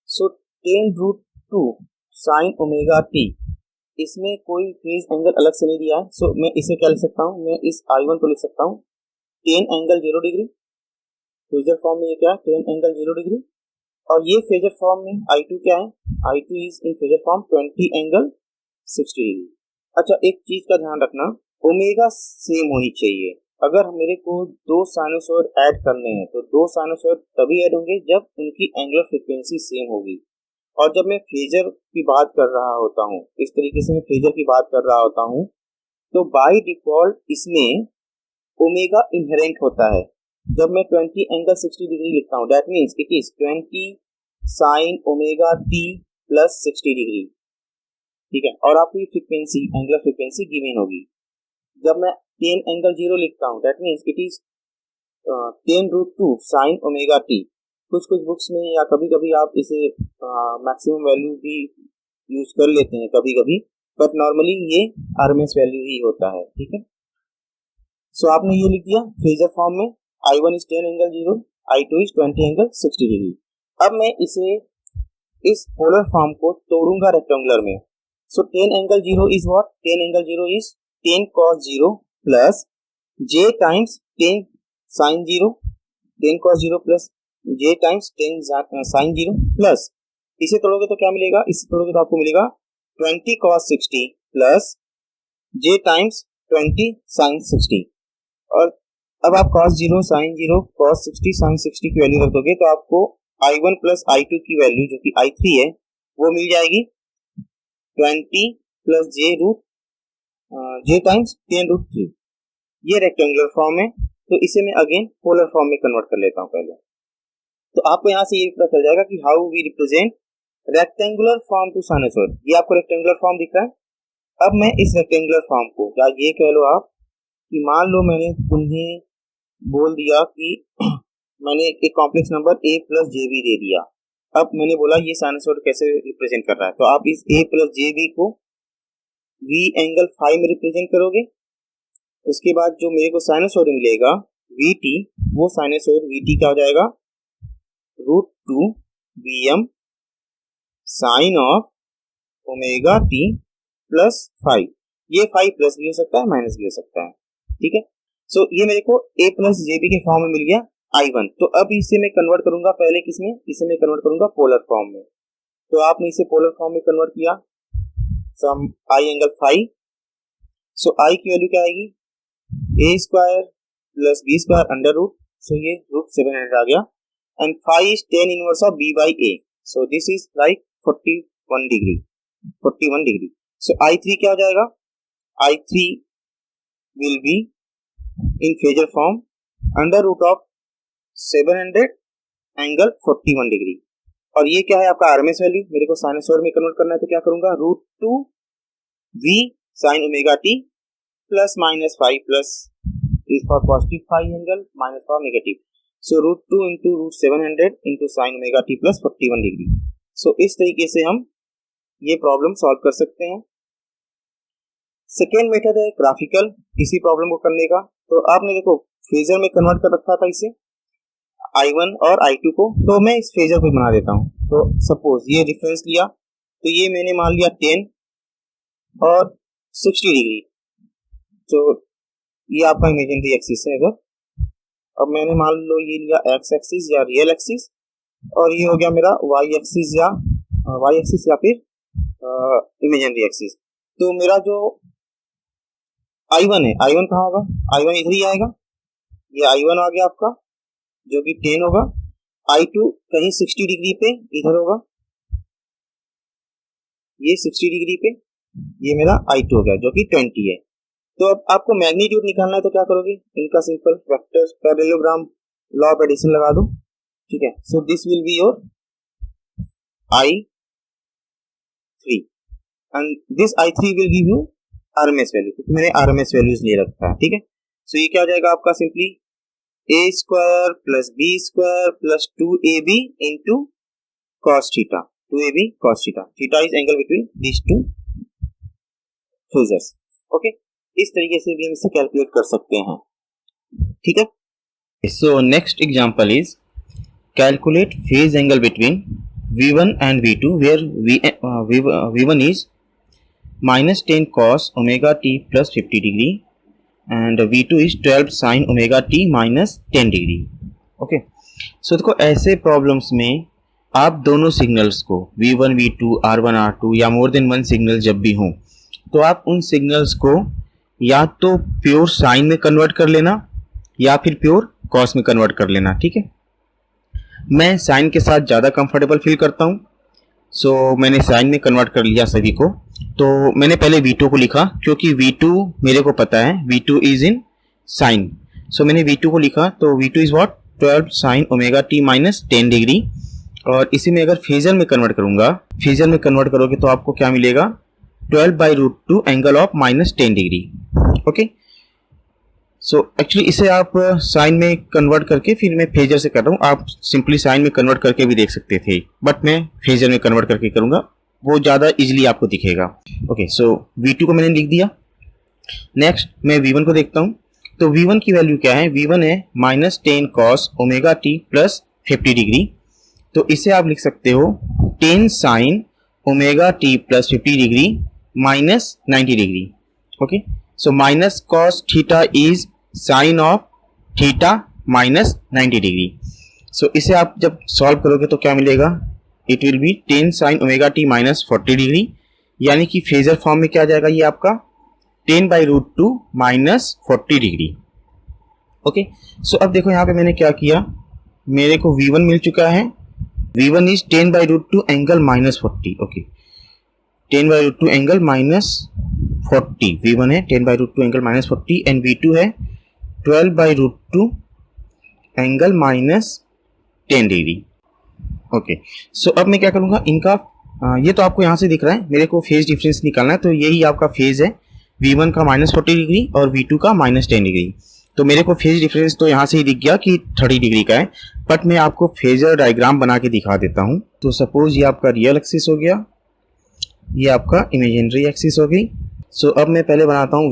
सो 10√2 sin ओमेगा t, इसमें कोई फेज एंगल अलग से नहीं दिया है। सो मैं इसे क्या लिख सकता हूँ, मैं इस I1 को लिख सकता हूँ 10 एंगल 0 डिग्री। फेजर फॉर्म में ये क्या है, 10 एंगल 0 डिग्री। और ये फेजर फॉर्म में I2 क्या है, I2 is in phasor form 20 angle 60 degree. अच्छा, एक चीज का ध्यान रखना, ओमेगा सेम होनी चाहिए। अगर मेरे को दो साइनसॉइड ऐड करने हैं तो दो साइनसॉइड तभी ऐड होंगे जब उनकी एंगुलर फ्रीक्वेंसी सेम होगी। और जब मैं फेजर की बात कर रहा होता हूँ, इस तरीके से मैं फेजर की बात कर रहा होता हूँ, तो बाय डिफॉल्ट इसमें ओमेगा इनहेरेंट होता है। जब मैं 20 एंगल 60 डिग्री लिखता हूँ, that means it is 20 sign omega t plus 60 degree. ठीक है, और आपकी फ्रीक्वेंसी, एंगुलर फ्रीक्वेंसी गिवन होगी। जब मैं 10 एंगल 0 लिखता हूँ, that means it is 10√2 sign omega t। कुछ बुक्स में या कभी कभी आप इसे मैक्सिमम वैल्यू भी यूज कर लेते हैं कभी कभी, बट नॉर्मली ये आरएमएस वैल्यू ही होता है। ठीक है, सो आपने ये लिख दिया फेजर फॉर्म में, I1 is 10 angle 0, I2 is 20 angle 60 degree. अब मैं इसे इस पोलर फॉर्म को तोड़ूंगा रेक्टेंगुलर में। सो 10 angle 0 is what, 10 angle 0 is 10 cos 0 plus j times 10 sin 0, 10 cos 0 plus j times 10 sin 0 plus, इसे तोड़ोगे तो क्या मिलेगा, इसे तोड़ोगे तो आपको मिलेगा 20 cos 60 plus j times 20 sin 60। और अब आप cos 0 sin 0 cos 60 sin 60 की वैल्यू रख दोगे तो आपको I1 प्लस I2 की वैल्यू जो कि I3 है वो मिल जाएगी 20 प्लस j टाइम्स 10√3। ये रेक्टेंगुलर फॉर्म है, तो इसे मैं अगेन पोलर फॉर्म में कन्वर्ट कर लेता हूँ पहले। तो आपको यहाँ से ये पता चल जाएगा कि how we represent rectangular form to sinusoid. ये आपको रेक्टेंगुलर फॉर्म दिख रहा है। अब मैं इस रेक्टेंगुलर फॉर्म को, या ये कह लो आप कि मान लो मैंने तुम्हें बोल दिया कि मैंने एक complex number a plus j b दे दिया। अब मैंने बोला ये साइनसॉइड कैसे रिप्रेजेंट कर रहा है, तो आप इस a प्लस जे बी को v एंगल फाई में रिप्रेजेंट करोगे। उसके बाद जो मेरे को साइनसॉइड मिलेगा vt, वो साइनसॉइड vt क्या हो जाएगा, √2 Vm sine of omega t plus phi. ये फाई प्लस भी हो सकता है, माइनस भी हो सकता है। ठीक है, सो ये मेरे को a प्लस जे बी के फॉर्म में मिल गया I1। तो अब इसे मैं कन्वर्ट करूंगा पहले किसमें, इसे मैं कन्वर्ट करूंगा पोलर फॉर्म में। तो आपने इसे पोलर फॉर्म में कन्वर्ट किया, some I angle phi. So I की वैल्यू क्या आएगी, a square plus b square under root, so ये रूट 700 आ गया, and phi is tan inverse of b by a, so this is like 41 degree. So I3 क्या हो जाएगा, I3 will be in phasor form under root of 700 angle 41 degree, और ये क्या है आपका आरएमएस वैल्यू, मेरे को साइनसॉइड में कन्वर्ट करना है तो क्या करूंगा, root 2 v sin omega t plus minus 5 plus is for positive 5 angle minus for negative, so root 2 into root 700 into sine omega t plus 41 degree. So इस तरीके से हम ये प्रॉब्लम सॉल्व कर सकते हैं। सेकेंड मेथड है ग्राफिकल, इसी प्रॉब्लम को करने का। तो आपने देखो फेजर में कन्वर्ट कर रखा था इसे I1 और I2 को, तो मैं इस फेजर को बना देता हूँ। तो सपोज ये रेफरेंस लिया, तो ये मैंने मान लिया 10 और 60 डिग्री, तो ये आपका इमेजिनरी एक्सिस है। अगर अब मैंने मान लो ये लिया एक्स एक्सिस या रियल एक्सिस, और ये हो गया मेरा वाई एक्सिस या फिर इमेजिनरी एक्सिस। तो मेरा जो I1 है, I1 कहाँ होगा, I1 इधर ही आएगा, ये I1 आ गया आपका जो कि 10 होगा, I2 कहीं 60 डिग्री पे इधर होगा, ये 60 डिग्री पे, ये मेरा I2 हो गया जो कि 20 है। तो अब आपको मैग्नीट्यूड निकालना है तो क्या करोगे, इनका simple vector parallelogram law of addition लगा दो, ठीक है। So this will be your I3 and this I3 will give you RMS value, क्योंकि मैंने आरएमएस वैल्यूज ले रखा है, ठीक है। सो ये क्या हो जाएगा आपका, simply a square plus b square plus 2ab into cos theta, 2ab cos theta, theta is angle between this two phasors, okay. इस तरीके से भी हम इसे कैलकुलेट कर सकते हैं, ठीक है। So next example is calculate phase angle between v1 and v2 where v1 is minus 10 cos omega t plus 50 degree and v2 is 12 sin omega t minus 10 degree, okay. So देखो ऐसे problems में आप दोनों signals को v1 v2 r1 r2 या more than one signal जब भी हों, तो आप उन सिग्नल्स को या तो प्योर साइन में कन्वर्ट कर लेना या फिर प्योर कॉस में कन्वर्ट कर लेना, ठीक है। मैं साइन के साथ ज़्यादा कंफर्टेबल फील करता हूँ, सो मैंने साइन में कन्वर्ट कर लिया सभी को। तो मैंने पहले v2 को लिखा, क्योंकि v2 मेरे को पता है v2 इज इन साइन, सो मैंने v2 को लिखा, तो v2 is what 12 sign omega t minus 10 degree. और इसी में अगर फेजर में कन्वर्ट करूंगा, फेजर में कन्वर्ट करोगे तो आपको क्या मिलेगा, 12/√2 angle of minus 10 degree, okay. So actually इसे आप साइन में कन्वर्ट करके फिर मैं फेजर से कर रहा हूँ, आप सिंपली साइन में कन्वर्ट करके भी देख सकते थे, बट मैं फेजर में कन्वर्ट करके करूँगा, वो ज़्यादा इजीली आपको दिखेगा, ओके। सो v2 को मैंने लिख दिया। नेक्स्ट मैं v1 को देखता हूँ, तो v1 की वैल्यू क्या है, v1 है minus 10 cos omega t plus 50 degree, तो इसे आप लिख सकते हो 10 sine omega t plus 50 degree minus 90 degree, okay. So minus cos theta is sine of theta minus 90 degree. So इसे आप जब सॉल्व करोगे तो क्या मिलेगा, it will be 10 sine omega t minus 40 degree, यानी कि फेजर फॉर्म में क्या आ जाएगा ये आपका 10/√2 माइनस 40 डिग्री, ओके। सो अब देखो यहाँ पे मैंने क्या किया, मेरे को v1 मिल चुका है, v1 is 10/√2 angle minus 40, okay, 10/√2 angle minus 40, v1 है 10/√2 एंगल माइनस 40 एंड v2 है 12/√2 एंगल माइनस 10 डिग्री, ओके। सो अब मैं क्या करूँगा, इनका ये तो आपको यहाँ से दिख रहा है, मेरे को फेज डिफरेंस निकालना है, तो यही आपका फेज है, v1 का माइनस 40 डिग्री और v2 का माइनस 10 डिग्री। तो मेरे को फेज डिफरेंस तो यहाँ से ही दिख गया कि 30 डिग्री का है, बट मैं आपको फेजर डायग्राम बना के दिखा देता हूँ। तो सपोज ये आपका रियल एक्सिस हो गया, ये आपका इमेजिनरी एक्सिस हो गई। सो अब मैं पहले बनाता हूँ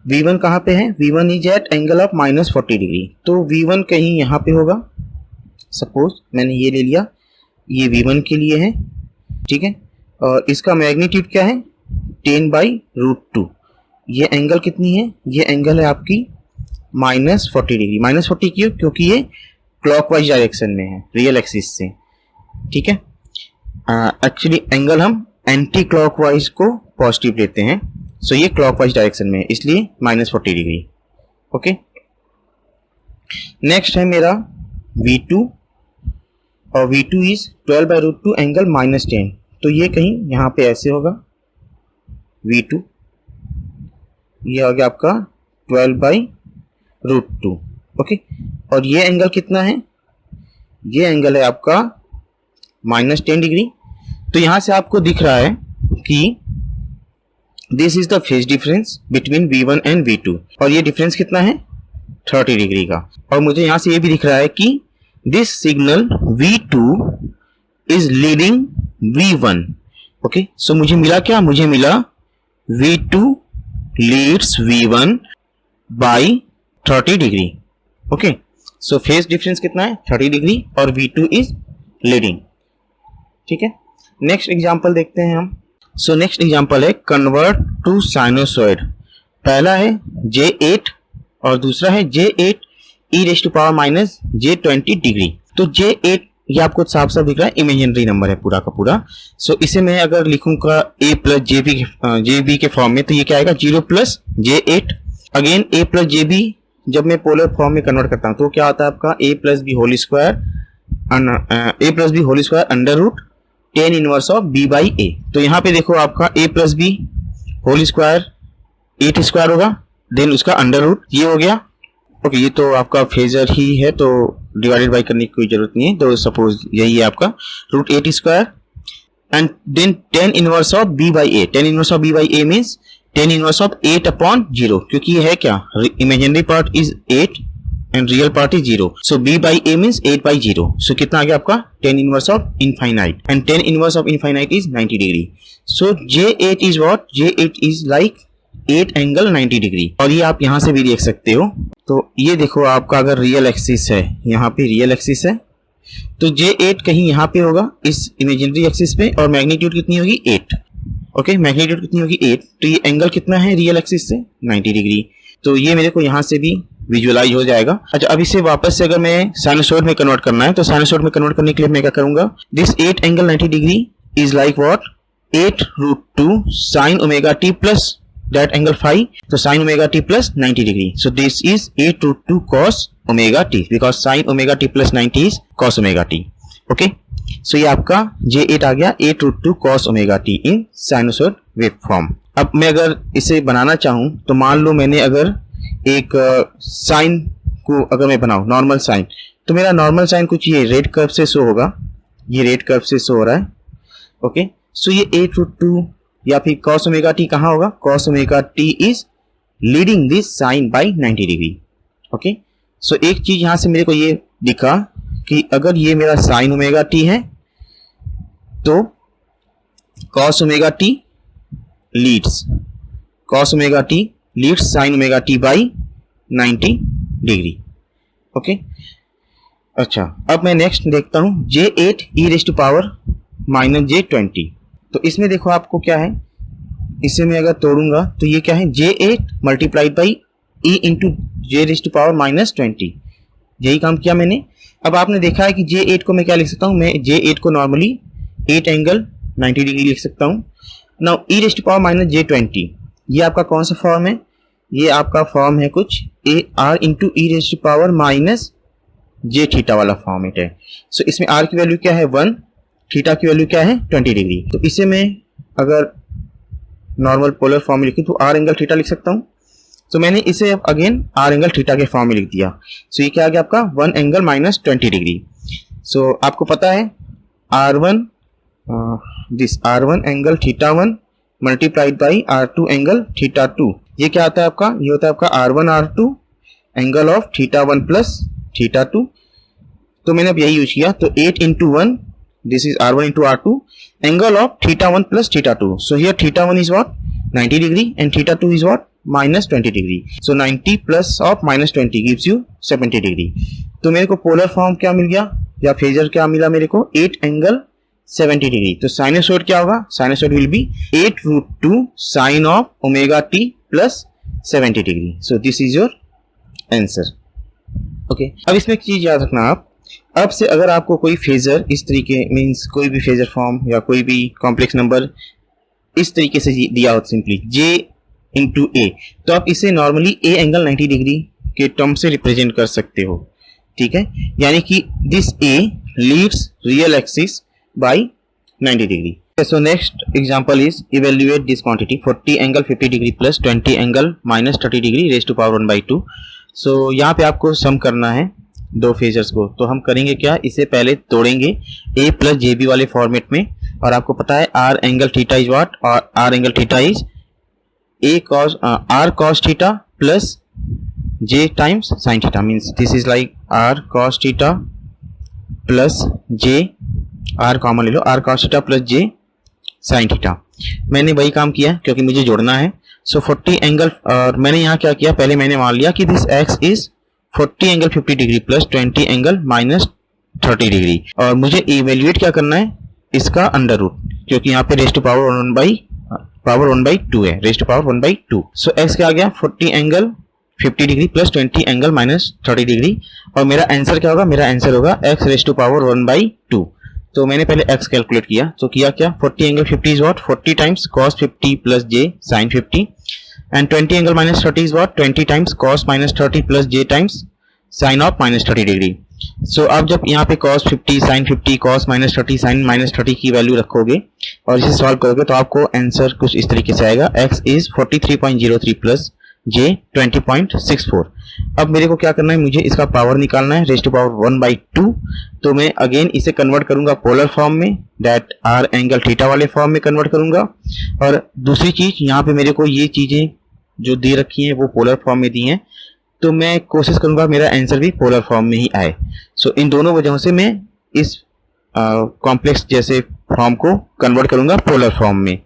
v1 कहाँ पे है, v1 is at angle of minus 40 degree, तो v1 कहीं यहाँ पे होगा। सपोज मैंने ये ले लिया, ये v1 के लिए है, ठीक है, और इसका मैग्नीट्यूड क्या है 10/√2। ये एंगल कितनी है, ये एंगल है आपकी माइनस 40 डिग्री, माइनस 40 क्यों, क्योंकि ये क्लॉकवाइज डायरेक्शन में है रियल एक्सिस से, ठीक है। एक्चुअली एंगल हम एंटी क्लॉकवाइज को पॉजिटिव लेते हैं, सो ये क्लॉकवाइज डायरेक्शन में है, इसलिए -40 डिग्री। ओके, नेक्स्ट है मेरा V2 और V2 इज 12/√2 एंगल -10। तो ये कहीं यहाँ पे ऐसे होगा V2, ये हो गया आपका 12/√2। ओके, और ये एंगल कितना है, ये एंगल है आपका -10 डिग्री। तो यहाँ से आपको दिख रहा है कि this is the phase difference between V1 and V2, और ये डिफरेंस कितना है 30 डिग्री का। और मुझे यहाँ से ये भी दिख रहा है कि this signal V2 is leading V1। Okay, so मुझे मिला क्या, मुझे मिला V2 leads V1 by 30 degree. Okay, so phase difference कितना है 30 डिग्री और V2 इज लीडिंग। ठीक है, नेक्स्ट एग्जांपल देखते हैं हम। सो नेक्स्ट एग्जांपल है कन्वर्ट टू साइनोसॉइड। पहला है J8 और दूसरा है J8 e⁻−j20 डिग्री। तो J8 ये आपको साफ साफ दिख रहा है इमेजिनरी नंबर है पूरा का पूरा। सो इसे मैं अगर लिखूंगा a प्लस JB के फॉर्म में, तो ये क्या आएगा 0 + J8। अगेन a + JB जब मैं पोलर फॉर्म में कन्वर्ट करता हूँ तो क्या आता है आपका a + b whole square √tan−1 b/a। तो यहाँ पे देखो आपका a + b whole square 8 square होगा, देन उसका √ ये हो गया। ओके, ये तो आपका फेजर ही है तो डिवाइडेड बाई करने की कोई जरूरत नहीं है। तो सपोज यही है आपका √8 square and then tan−1 b/a। tan−1 b/a means tan−1 8/0, क्योंकि ये है क्या imaginary part is 8 and real part is 0। So b/a means 8/0। सो कितना आ गया आपका tan−1 and tan−1 is 90 degree. So J8 is what, J8 is like 8 angle 90 degree. और ये आप यहां से भी देख सकते हो। तो ये देखो आपका अगर रियल एक्सिस है, यहाँ पे रियल एक्सिस है तो J8 कहीं यहाँ पे होगा इस इमेजिनरी एक्सिस पे, और मैग्नीट्यूड कितनी होगी 8। ओके, मैग्नीट्यूड कितनी होगी 8। तो ये एंगल कितना है रियल एक्सिस से 90 डिग्री। तो ये मेरे को यहाँ से भी विजुअलाइज हो जाएगा। अच्छा, अब इसे वापस से अगर मैं साइनसॉइड में कन्वर्ट करना है तो साइनसॉइड में कन्वर्ट करने के लिए मैं क्या करूंगा, this 8 angle 90 degree is like what 8√2 sin ωt plus that angle phi, so sin ωt plus 90 degree. So this is 8√2 cos ωt because sin ωt plus 90 is cos ωt. Okay, so ये आपका J8 आ गया 8√2 cos ωt in sinusoid waveform। अब मैं अगर इसे बनाना चाहूँ तो मान लो मैंने अगर एक साइन को अगर मैं बनाऊँ नॉर्मल साइन, तो मेरा नॉर्मल साइन कुछ ये रेड कर्व से शो होगा, ये रेड कर्व से शो हो रहा है। ओके, सो ये 8√2 या फिर cos ωt कहाँ होगा, cos ωt is leading this sine by 90 degree. Okay, so एक चीज यहां से मेरे को ये दिखा कि अगर ये मेरा sin ωt है तो cos ωt leads sin ωt by 90 degree. Okay, अच्छा, अब मैं नेक्स्ट देखता हूं J8 e⁻−j20। तो इसमें देखो आपको क्या है, इसे मैं अगर तोड़ूंगा तो ये क्या है J8 multiplied by e into j⁻20। यही काम किया मैंने। अब आपने देखा है कि J8 को मैं क्या लिख सकता हूँ, मैं J8 को नॉर्मली 8 एंगल 90 डिग्री लिख सकता हूँ। नाउ e⁻−j20 ये आपका कौन सा फॉर्म है, ये आपका फॉर्म है कुछ r इंटू e⁻j वाला फॉर्मेट है। सो इसमें r की वैल्यू क्या है 1, थीटा की वैल्यू क्या है 20 डिग्री। तो इसे मैं अगर नॉर्मल पोलर फॉर्म में लिखूं तो r एंगल थीटा लिख सकता हूं। तो मैंने इसे अब अगेन r एंगल थीटा के फॉर्म में लिख दिया। सो ये क्या आ गया आपका 1 एंगल -20 डिग्री। सो आपको पता है r1 angle theta 1 multiplied by r2 angle theta 2, ये क्या आता है आपका, ये होता है आपका r1 r2 angle of theta 1 plus theta 2। तो मैंने अब यही यूज किया, तो 8 into 1 this is r1 into r2 angle of theta 1 plus theta 2. So here theta 1 is what 90 degree and theta 2 is what -20 degree. So 90 plus of -20 gives you 70 degree. तो मेरे को polar form क्या मिल गया या phasor क्या मिला मेरे को 8 एंगल 70 डिग्री। तो साइनसॉइड क्या होगा, sinusoid will be 8√2 sin of ωt plus 70 degree. So this is your answer. Okay, अब इसमें एक चीज याद रखना आप, अब से अगर आपको कोई फेजर इस तरीके मीन्स कोई भी फेजर फॉर्म या कोई भी कॉम्प्लेक्स नंबर इस तरीके से दिया हो, सिंपली इंटू ए, तो आप इसे नॉर्मली ए एंगल 90 डिग्री के टर्म से रिप्रेजेंट कर सकते हो, ठीक है। यानी कि this a leads real axis by 90 degree. So next example is evaluate this quantity 40 angle 50 degree plus 20 angle minus 30 degree raised to power 1/2। so यहाँ पे आपको सम करना है दो फेजर्स को, तो हम करेंगे क्या, इसे पहले तोड़ेंगे a प्लस जे बी वाले फॉर्मेट में, और आपको पता है r angle theta is what, और r angle theta is a cos r cos theta plus j times sin theta, means this is like r cos theta plus j, r common ले लो, r cos theta plus j sin theta. मैंने वही काम किया क्योंकि मुझे जोड़ना है। सो 40 angle, और मैंने यहाँ क्या किया, पहले मैंने मान लिया कि this x is 40 angle 50 degree plus 20 angle minus 30 degree, और मुझे इवेल्युएट क्या करना है इसका अंडर रूट, क्योंकि यहाँ पे रेज़ टू पावर 1/2 है, raise to power 1/2। So x क्या आ गया 40 angle 50 degree plus 20 angle minus 30 degree, और मेरा आंसर क्या होगा, मेरा आंसर होगा x रेज़ टू पावर 1/2। तो मैंने पहले x कैलकुलेट किया, तो किया क्या, 40 angle 50 is what 40 times cos 50 plus j sin 50, and 20 angle minus 30 is what 20 times cos minus 30 plus j times sin of minus 30 degree. So अब जब यहाँ पे cos 50 sin 50 cos minus 30 sin minus 30 की value रखोगे और इसे solve करोगे तो आपको आंसर कुछ इस तरीके से आएगा, x इज 43.03 प्लस j 20.64। अब मेरे को क्या करना है, मुझे इसका पावर निकालना है रेज़ टू पावर 1/2, तो मैं अगेन इसे कन्वर्ट करूंगा पोलर फॉर्म में, दैट r एंगल थीटा वाले फॉर्म में कन्वर्ट करूंगा। और दूसरी चीज यहाँ पे मेरे को ये चीजें जो दे रखी हैं वो पोलर फॉर्म में दी हैं, तो मैं कोशिश करूंगा मेरा आंसर भी पोलर फॉर्म में ही आए। सो इन दोनों वजहों से मैं इस कॉम्प्लेक्स जैसे फॉर्म को कन्वर्ट करूंगा पोलर फॉर्म में।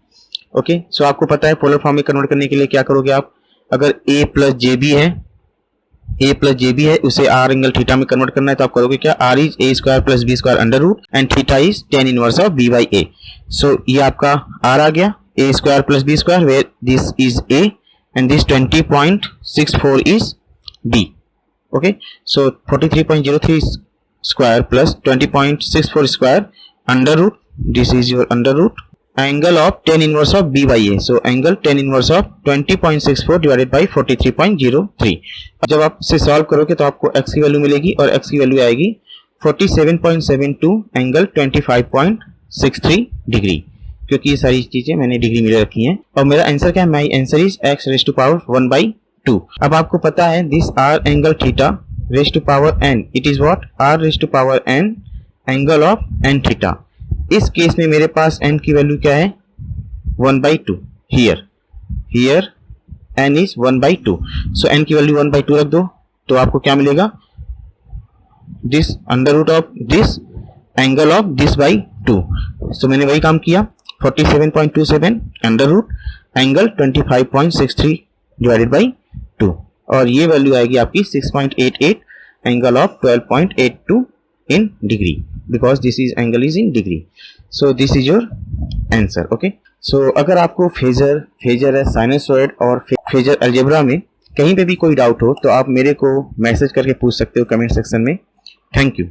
ओके, सो आपको पता है पोलर फॉर्म में कन्वर्ट करने के लिए क्या करोगे आप, अगर a प्लस जे बी है उसे r एंगल थीटा में कन्वर्ट करना है, तो आप करोगे क्या, r is a square plus b square under root and theta is tan inverse of b by a। So ये आपका r आ गया, a square plus b square, where this is a and this 20.64 is b। Okay, so 43.03 square plus 20.64 square under root, this is your under root angle of tan inverse of b by a। So angle tan inverse of 20.64 divided by 43.03। जब आप इसे solve करोगे तो आपको x की value मिलेगी, और x की वैल्यू आएगी 47.72 एंगल 25.63 डिग्री, क्योंकि ये सारी चीजें मैंने डिग्री में रखी हैं। और मेरा आंसर क्या है, my answer is x raise to power 1/2। अब आपको पता है this r angle theta raise to power n, it is what r raise to power n angle of n theta. इस केस में मेरे पास n की वैल्यू क्या है 1/2, here n is 1/2। So n की वैल्यू 1/2 रख दो, तो आपको क्या मिलेगा, this under root of this angle of this by 2। So मैंने वही काम किया, 47.27 under root angle 25.63 divided by 2, और ये वैल्यू आएगी आपकी 6.88 angle of 12.82 in degree, because this is angle is in degree. So this is your answer. Okay, so अगर आपको फेजर साइनसॉइड और फेजर अलजेब्रा में कहीं पे भी कोई डाउट हो तो आप मेरे को मैसेज करके पूछ सकते हो कमेंट सेक्शन में। Thank you.